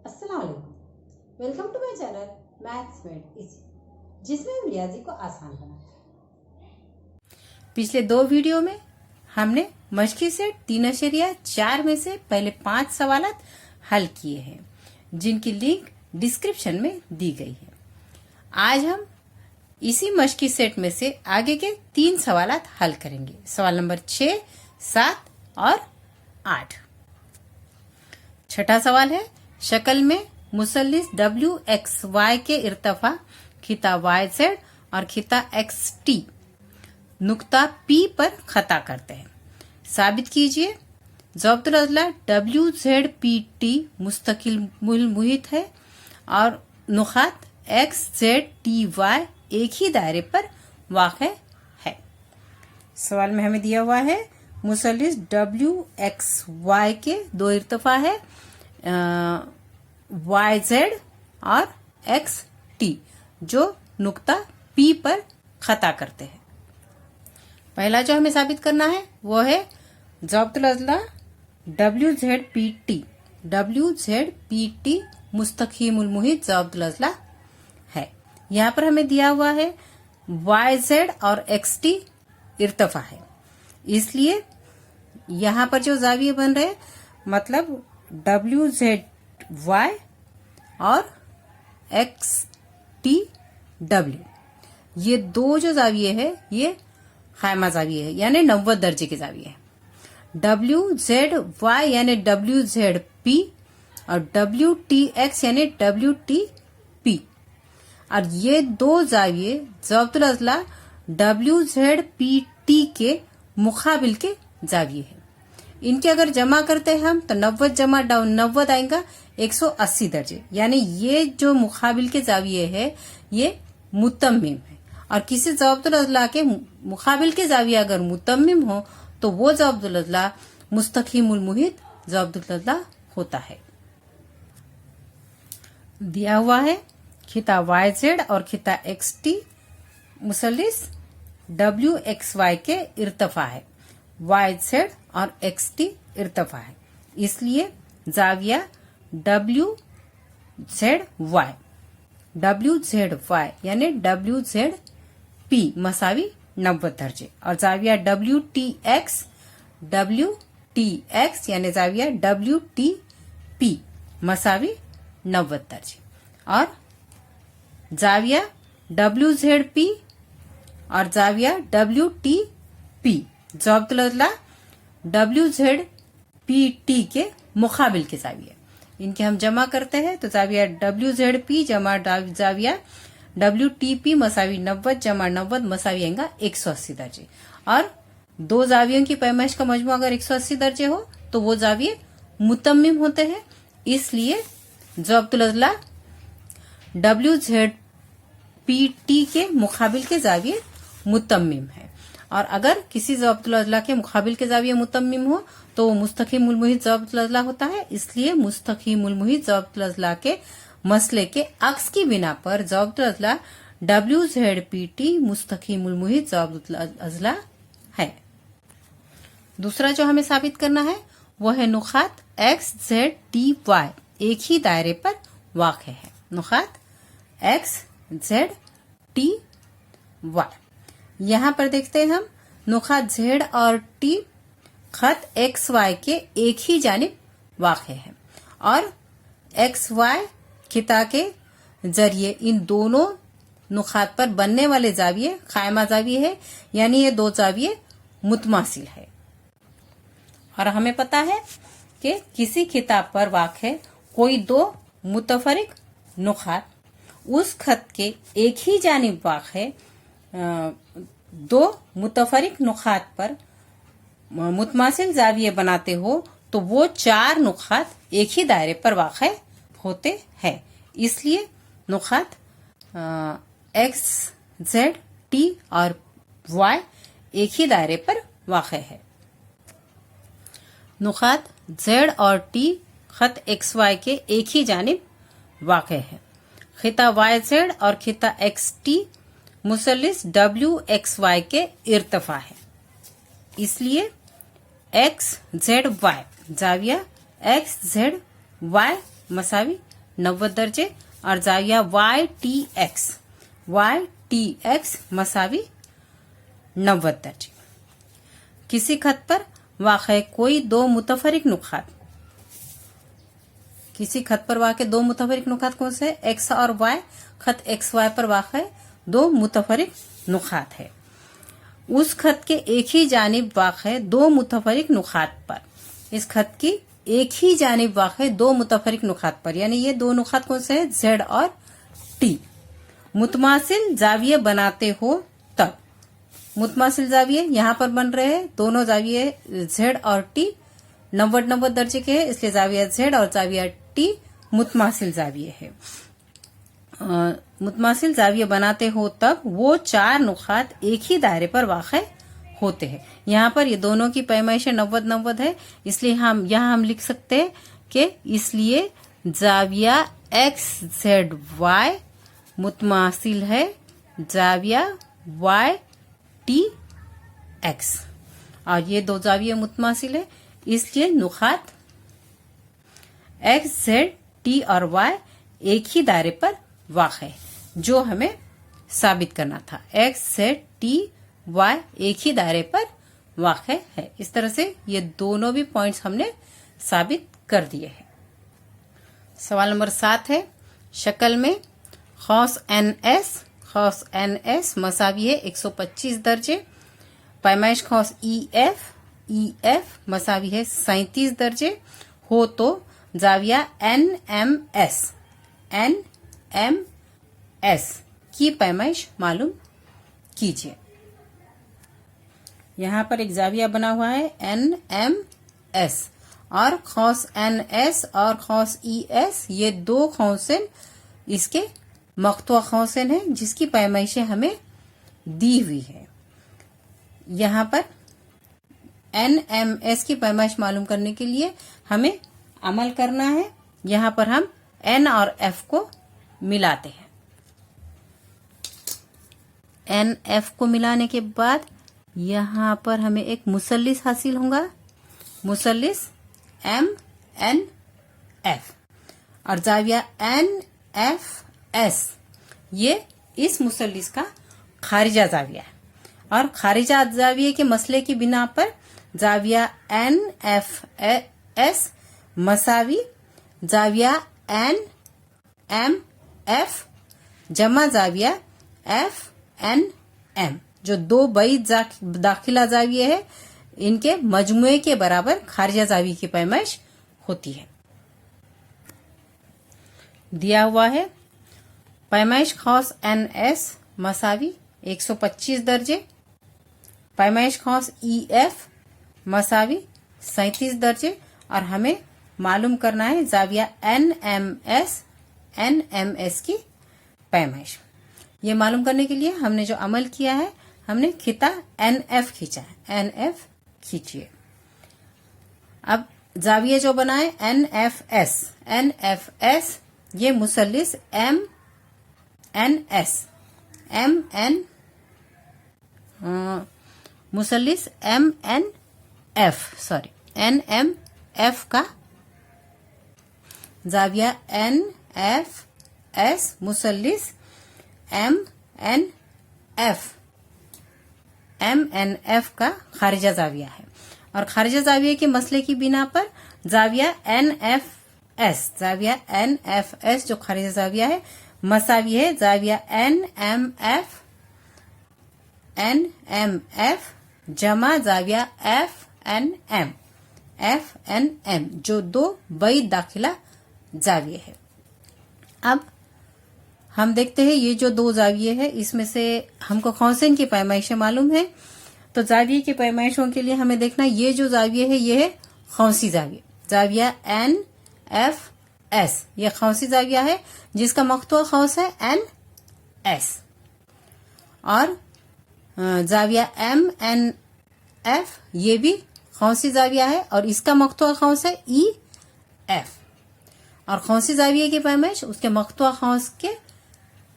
अस्सलाम वालेकुम। Welcome to my channel maths made easy, जिसमें हम रियाजी को आसान बनाते हैं। पिछले 2 वीडियो में हमने मशकी सेट 3.4 में से पहले 5 सवालात हल किए हैं, जिनकी लिंक डिस्क्रिप्शन में दी गई है। आज हम इसी मशकी सेट में से आगे के 3 सवालात हल करेंगे। सवाल नंबर 6, 7 और 8। छठा सवाल है, शक्ल में मुसल्लिस WXY के इर्तफा खिता YZ और खिता XT नुक्ता P पर खता करते हैं। साबित कीजिए। ज़ब्तुल अज़ला WZPT मुस्तकिल मुहित है और नुकात XZTY एक ही दायरे पर वाक़े है। सवाल में हमें दिया हुआ है मुसल्लिस WXY के 2 इर्तफा है, YZ और XT, जो नुक्ता P पर खता करते हैं। पहला जो हमें साबित करना है वो है ज़ब्तुल अज़ला WZPT मुस्तकीमुल मुहित ज़ब्तुल अज़ला है। यहाँ पर हमें दिया हुआ है YZ और XT इर्तफा है, इसलिए यहाँ पर जो जाविये बन रहे मतलब WZY और XTW, ये 2 जो जाविये है ये खायमा जाविये है, यानी 90 दर्जे के जाविये है। WZY यानी WZP और WTX यानी WTP, और ये 2 जाविये ज़ब्तुल अज़ला WZPT के मुकाबिल के जाविये है। इनके अगर जमा करते हैं हम तो 90 जमा 90 आएगा 180 दर्जे, यानी ये जो मुकाबिल के जाविये है ये मुतम्मिम है, और किसी ज़ब्तुल अज़ला के मुकाबिल के जाविये अगर मुतम्मिम हो तो वो ज़ब्तुल अज़ला मुस्तकीमुल मुहित ज़ब्तुल अज़ला होता है। दिया हुआ है खिता YZ और खिता XT मुसल्लिस WXY के इर्तफा है, YZ और XT इर्तफा है, इसलिए जाविया WZY यानी WZP मसावी 90 दर्जे, और जाविया WTX यानी जाविया WTP मसावी 90 दर्जे, और जाविया WZP और जाविया WTP ज़ब्तुल अज़ला WZPT के मुकाबिल के जाविया। इनके हम जमा करते हैं तो जाविया WZP जमा जाविया WTP मसावी 90 जमा 90 मसावी आएगा 180 दर्जे, और 2 जावियों की पैमाइश का मजमू अगर 180 दर्जे हो तो वो जाविये मुतम्मिम होते हैं, इसलिए ज़ब्तुल अज़ला WZPT के मुकाबिल के जाविये मुतम्मिम है। और अगर किसी ज़ब्तुल अज़ला के मुकाबिल के जाविये मुतम्मिम हो तो वो मुस्तकीमुल मुहित ज़ब्तुल अज़ला होता है, इसलिए मुस्तकीमुल मुहित ज़ब्तुल अज़ला के मसले के अक्स की बिना पर ज़ब्तुल अज़ला WZPT मुस्तकीमुल मुहित ज़ब्तुल अज़ला है। दूसरा जो हमें साबित करना है वो है नुकात XZTY एक ही दायरे पर वाक़े है। नुकात XZTY, यहाँ पर देखते हैं हम नुकात Z और T खत XY के एक ही जानिब वाक़े है, और XY खिता के जरिए इन दोनों नुकात पर बनने वाले जाविये खायमा जाविये है, यानी ये 2 जाविये मुतमासिल है। और हमें पता है कि किसी खिताब पर वाक़े कोई 2 मुतफरिक नुकात उस खत के एक ही जानिब वाक़े 2 मुतफरिक नुकात पर मुतमासिल जाविये बनाते हो तो वो 4 नुकात एक ही दायरे पर वाक़े होते हैं, इसलिए नुकात XZT और Y एक ही दायरे पर वाक़े है। नुकात Z और T खत XY के एक ही जानिब वाक़े है। खिता YZ और खिता XT मुसल्लिस WXY के इर्तफा है, इसलिए XZY जाविया XZY मसावी 90 दर्जे और जाविया YTX मसावी 90 दर्जे। किसी खत पर वाक़े कोई दो मुतफरिक नुकात, किसी खत पर वाक़े दो मुतफरिक नुकात कौन से? एक्स और वाई। खत एक्स वाई पर वाक़े दो मुतफरिक नुकात है। उस खत के एक ही जानिब वाक़े दो मुतफरिक नुकात पर, इस खत की एक ही जानिब वाक़े दो मुतफरिक नुकात पर, यानी ये दो नुकात कौन से हैं? जेड और टी। मुतमासिल जाविये बनाते हो तब, मुतमासिल जाविये यहाँ पर बन रहे हैं, दोनों जाविये जेड और टी 90 दर्जे के हैं, इसलिए जाविया जेड और जाविया टी मुतमासिल जाविये है। मुतमासिल जाविये बनाते हो तब वो चार नुकात एक ही दायरे पर वाक़े होते हैं। यहाँ पर ये दोनों की पैमाइश 90 है, इसलिए हम लिख सकते हैं कि इसलिए जाविया एक्स जेड वाई मुतमासिल है जाविया वाई टी एक्स, और ये दो जाविये मुतमासिल है, इसलिए नुकात एक्स जेड टी और वाई एक ही दायरे पर वाक़े है, जो हमें साबित करना था। एक्स जेड टी वाई एक ही दायरे पर वाक़े है। इस तरह से ये दोनों भी पॉइंट्स हमने साबित कर दिए हैं। सवाल नंबर 7 है, शक्ल में खौस एन एस मसावी है 125 दर्जे, पैमाइश खौस ई एफ मसावी है 37 दर्जे हो तो जाविया एन एम एस की पैमाइश मालूम कीजिए। यहाँ पर एक जाविया बना हुआ है NMS और खौस NS और खौस ES, ये दो खौसें इसके मख्तुआ खौसें हैं जिसकी पैमाइशें हमें दी हुई है। यहाँ पर NMS की पैमाइश मालूम करने के लिए हमें अमल करना है। यहाँ पर हम N और F को मिलाते हैं। NF को मिलाने के बाद यहाँ पर हमें एक मुसल्लिस हासिल होगा, मुसल्लिस MNF, और जाविया NFS ये इस मुसल्लिस का खारिजा जाविया है, और खारिजा जाविये के मसले की बिना पर जाविया NFS मसावी जाविया NMF जमा जाविया FNM, जो दो बई दाखिला जाविये है, इनके मजमुए के बराबर खारिजा जाविये की पैमाइश होती है। दिया हुआ है पैमाइश खौस NS मसावी 125 दर्जे, पैमाइश खौस EF मसावी 37 दर्जे, और हमें मालूम करना है जाविया NMS की पैमाइश। ये मालूम करने के लिए हमने जो अमल किया है, हमने खिता NF खींचा है, NF खींचिए। अब जाविये जो बनाए NFS ये मुसल्लिस मुसल्लिस NMF का जाविया NFS मुसल्लिस MNF का खारिजा जाविया है, और खारिजा जाविये के मसले की बिना पर जाविया NFS जो खारिजा जाविया है मसावी है जाविया NMF जमा जाविया FNM जो दो बई दाखिला जाविये है। अब हम देखते हैं ये जो दो जाविये है, इसमें से हमको खौसेन की पैमाइशें मालूम है, तो जाविये की पैमाइशों के लिए हमें देखना ये जो जाविये है ये है खौसी जाविया, जाविया NFS ये खौसी जाविया है जिसका मख्तुआ खौस है NS, और जाविया MNF ये भी खौसी जाविया है और इसका मख्तुआ खौस है EF, और खौसी जाविये की पैमाइश उसके मख्तुआ खौस के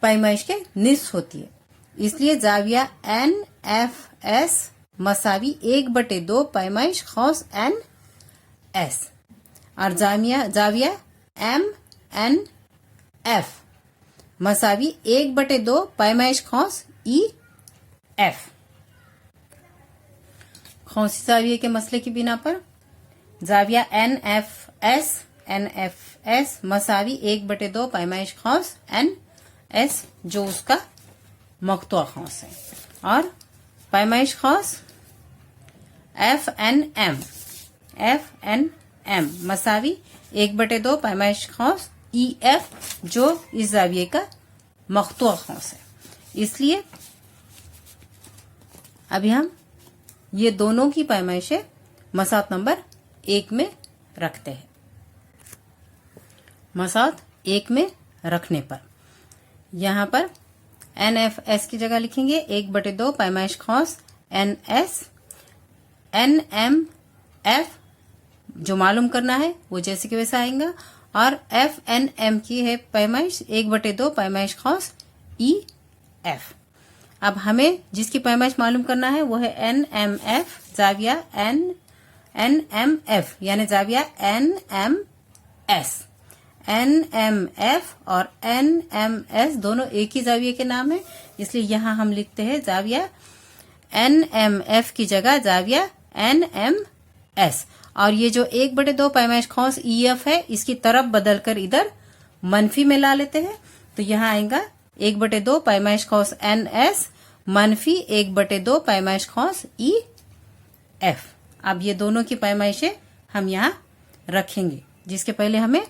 पैमाइश के निस्फ होती है, इसलिए जाविया NFS मसावी 1/2 पैमाइश खौस NS, और जाविया MNF एफ मसावी 1/2 पैमाइश खौस ई एफ। खौसी जाविये के मसले की बिना पर जाविया एन एफ एस मसावी 1/2 पैमाइश खौस एन एस जो उसका मकतुआ खौस है, और पैमाइश खौस एफ एन एम मसावी 1/2 पैमाइश खौस ई एफ जो इस जाविये का मकतुआ खौस है। इसलिए अभी हम ये दोनों की पैमाइशें मसात नंबर 1 में रखते हैं। मसात 1 में रखने पर यहाँ पर एन एफ एस की जगह लिखेंगे 1/2 पैमाइश खौस N S. N M F जो मालूम करना है वो जैसे कि वैसा आएगा, और एफ एन एम की है पैमाइश 1/2 पैमाइश खौस ई एफ। अब हमें जिसकी पैमाइश मालूम करना है वो है एन एम एफ जाविया एन एम एफ, यानी जाविया N M S. N M F और एन एम एस दोनों एक ही जाविये के नाम है, इसलिए यहां हम लिखते हैं जाविया एन एम एफ की जगह जाविया एन एम एस। और ये जो 1/2 पैमाइश खौस ई एफ है इसकी तरफ बदलकर इधर मनफी में ला लेते हैं, तो यहाँ आएगा 1/2 पैमाइश खौस एन एस मनफी 1/2 पैमाइश खौस ई एफ। अब ये दोनों की पैमाइशें हम यहाँ रखेंगे, जिसके पहले हमें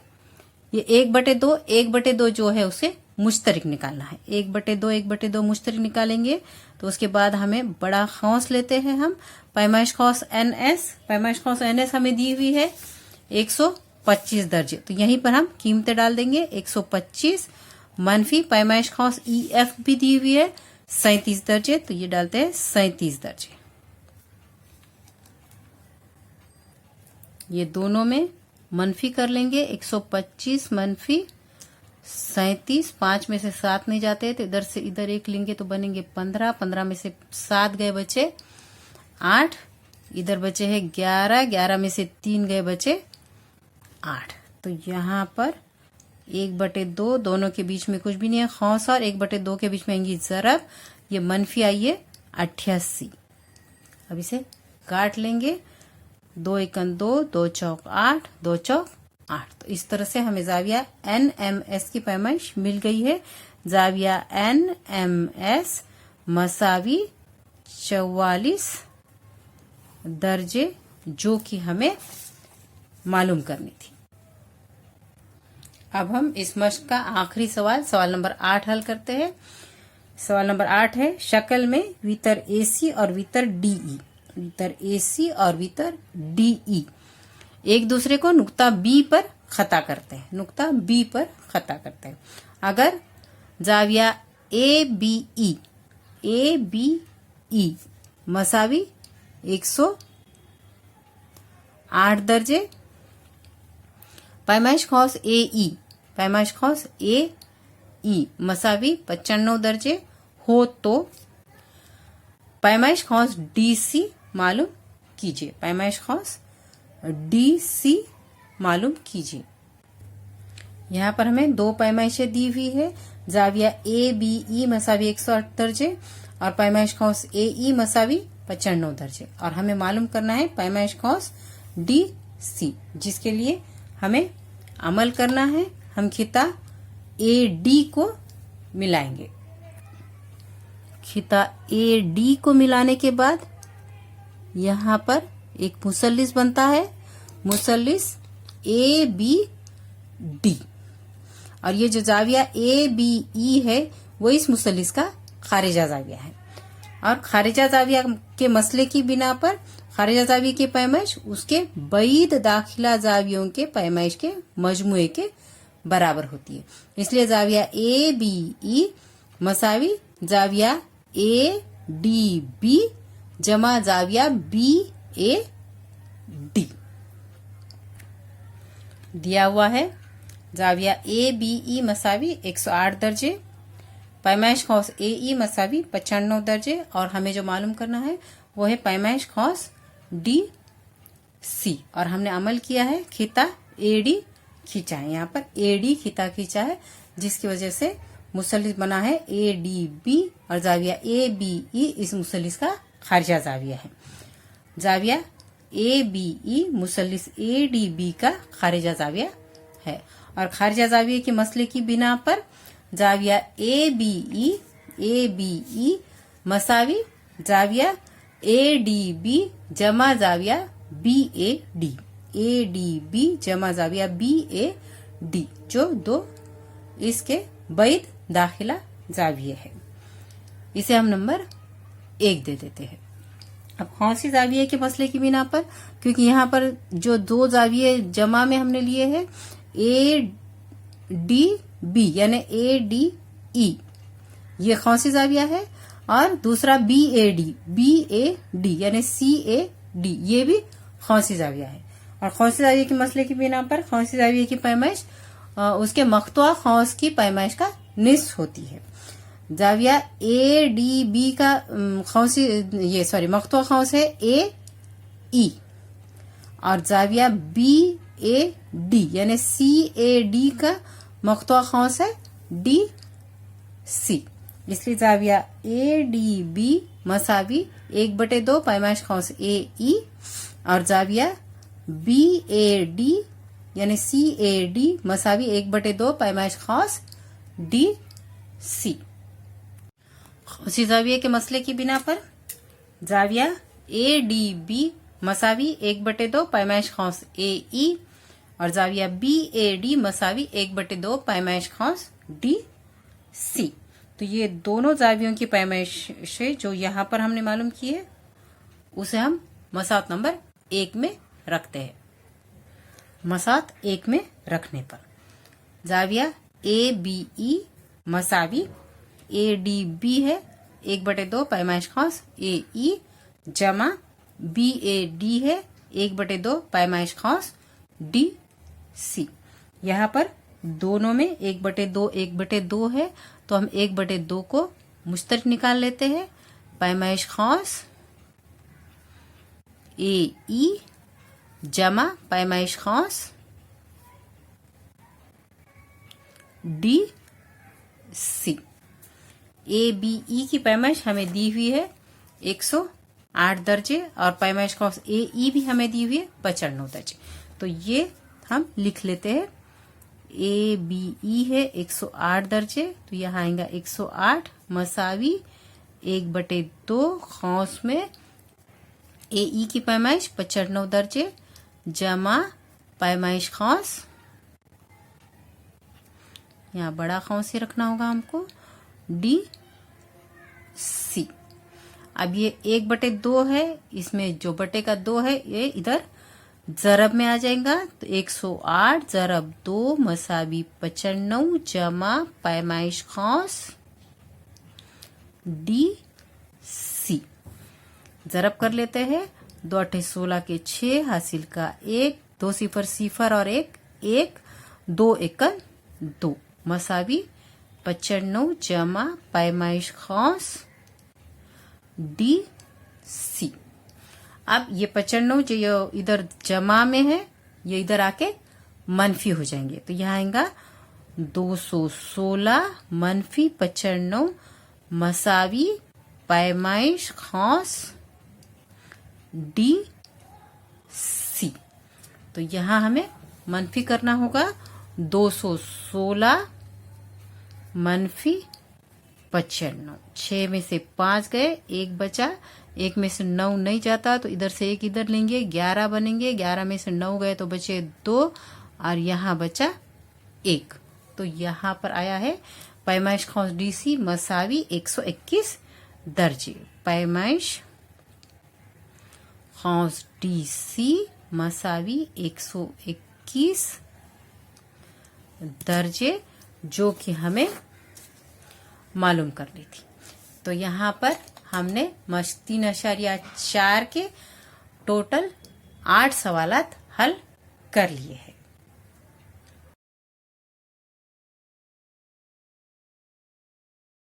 ये 1/2 जो है उसे मुश्तरिक निकालना है। 1/2 मुश्तरिक निकालेंगे तो उसके बाद हमें बड़ा खौस लेते हैं हम पैमाइश खौस एन एस। पैमाइश खौस एन एस हमें दी हुई है 125 दर्जे, तो यहीं पर हम कीमतें डाल देंगे 125 मनफी पैमाइश खौस ई एफ भी दी हुई है 37 दर्जे, तो ये डालते हैं 37 दर्जे। ये दोनों में मनफी कर लेंगे 125 मनफी 37, 5 में से 7 नहीं जाते तो इधर से इधर 1 लेंगे तो बनेंगे 15, 15 में से 7 गए बचे 8, इधर बचे हैं 11, 11 में से 3 गए बचे 8। तो यहाँ पर 1/2 दोनों के बीच में कुछ भी नहीं है खौस, और 1/2 के बीच में आएंगी जरब, ये मनफी आई है 88। अब इसे काट लेंगे 2 एकन 2, 2 चौक 8, 2 चौक 8। तो इस तरह से हमें जाविया एन एम एस की पैमाइश मिल गई है। जाविया एन एम एस मसावी 44 दर्जे जो कि हमें मालूम करनी थी। अब हम इस मश्क का आखिरी सवाल नंबर 8 हल करते हैं। सवाल नंबर 8 है शक्ल में वितर एसी और वितर डीई। वितर एसी और वितर डीई एक दूसरे को नुक्ता बी पर खता करते हैं। नुक्ता बी पर खता करते हैं। अगर जाविया ए बी ई मसावी 108 दर्जे, पैमाइश खौस ए ई मसावी 95 दर्जे हो तो पैमाइश खौस डी सी मालूम कीजिए। पैमाइश खौस डी सी मालूम कीजिए। यहाँ पर हमें 2 पैमाइशें दी हुई है, जाविया ए बी ई मसावी 108 दर्जे और पैमाइश खौस ए ई मसावी 95 दर्जे, और हमें मालूम करना है पैमाइश खौस डी सी, जिसके लिए हमें अमल करना है। हम खिता ए डी को मिलाएंगे। खिता ए डी को मिलाने के बाद यहाँ पर एक मुसल्लिस बनता है, मुसल्लिस ए बी डी, और ये जो जाविया ए बी ई है वो इस मुसल्लिस का खारिजा जाविया है। और खारिजा जाविया के मसले की बिना पर खारिजा जाविया की पैमाइश उसके बैद दाखिला जावियों के पैमाइश के मजमुए के बराबर होती है। इसलिए जाविया ए बी ई मसावी जाविया ए डी बी जमा जाविया बी ए डी दिया हुआ है। जाविया ए बी ई मसावी 108 दर्जे, पैमाइश खौस ए ई मसावी 95 दर्जे, और हमें जो मालूम करना है वो है पैमाइश खौस डी सी, और हमने अमल किया है खिता ए डी खींचा है। यहाँ पर ए डी खिता खींचा है, जिसकी वजह से मुसल्लिस बना है ADB और जाविया ABE इस मुसल्लिस का खारिजा जाविया है। जाविया ABE मुसल्लिस ADB का खारिजा जाविया है और खारिजा जाविया के मसले की बिना पर जाविया ABE मसावी जाविया ADB जमा जाविया BAD, ADB जमा जाविया BAD जो दो इसके बैद दाखिला जाविये है। इसे हम नंबर 1 दे देते हैं। अब कौन-सी जाविये के मसले की बिना पर, क्योंकि यहाँ पर जो दो जाविये जमा में हमने लिए हैं ADB यानी ADE, ये कौन सी जाविया है, और दूसरा BAD यानी CAD, ये भी कौन सी जाविया है। और कौन सी जाविये के मसले की बिना पर कौन सी जाविये की पैमाइश उसके मख्तुआ खौस की पैमाइश का निस्फ होती है। जाविया ADB का मख्तुआ खौस है AE और जाविया BAD यानी CAD का मख्तुआ खौस है DC। इसलिए जाविया ADB मसावी 1/2 पैमाइश खौस AE और जाविया BAD यानी CAD मसावी 1/2 पैमाइश खौस DC। खौसी जाविये के मसले की बिना पर जाविया ADB मसावी 1/2 पैमाइश खौस AE और जाविया BAD मसावी 1/2 पैमाइश खौस DC। तो ये दोनों जावियों की पैमाइश से जो यहाँ पर हमने मालूम की है उसे हम मसात नंबर 1 में रखते हैं। मसात 1 में रखने पर जाविया ABE मसावी ADB है 1/2 पैमाइश खौस AE जमा BAD है 1/2 पैमाइश खौस DC। यहाँ पर दोनों में 1/2 है तो हम 1/2 को मुश्तरक निकाल लेते हैं। पैमाइश खौस AE जमा पैमाइश खौस DC। ABE की पैमाइश हमें दी हुई है 108 दर्जे और पैमाइश खौस AE भी हमें दी हुई है 95 दर्जे। तो ये हम लिख लेते हैं। ABE है 108 दर्जे, तो यहाँ आएगा 108 मसावी 1/2 खौस में AE की पैमाइश 95 दर्जे जमा पैमाइश खौस, यहाँ बड़ा खौस ही रखना होगा हमको, DC। अब ये 1/2 है, इसमें जो बटे का 2 है ये इधर जरब में आ जाएगा। तो 108 ज़रब 2 मसावी 95 जमा पैमाइश खौस DC। जरब कर लेते हैं। 2 8 16 के 6 हासिल का 1, 2 0 0 और 1 1, 2 1 2 मसावी 95 जमा पैमाइश खौस DC। अब ये 95 जो इधर जमा में है ये इधर आके मनफी हो जाएंगे। तो यहाँ आएगा 216 मनफी 95 मसावी पैमाइश खौस DC। तो यहाँ हमें मनफी करना होगा 216 मनफी 95। 6 में से 5 गए, 1 बचा, 1 में से 9 नहीं जाता तो इधर से 1 इधर लेंगे, 11 बनेंगे। 11 में से 9 गए तो बचे 2 और यहाँ बचा 1। तो यहाँ पर आया है पैमाइश खौस DC मसावी 121 दर्जे। पैमाइश खौस DC मसावी 121 दर्जे, जो कि हमें मालूम करनी थी। तो यहाँ पर हमने 3.4 के टोटल 8 सवालात हल कर लिए हैं।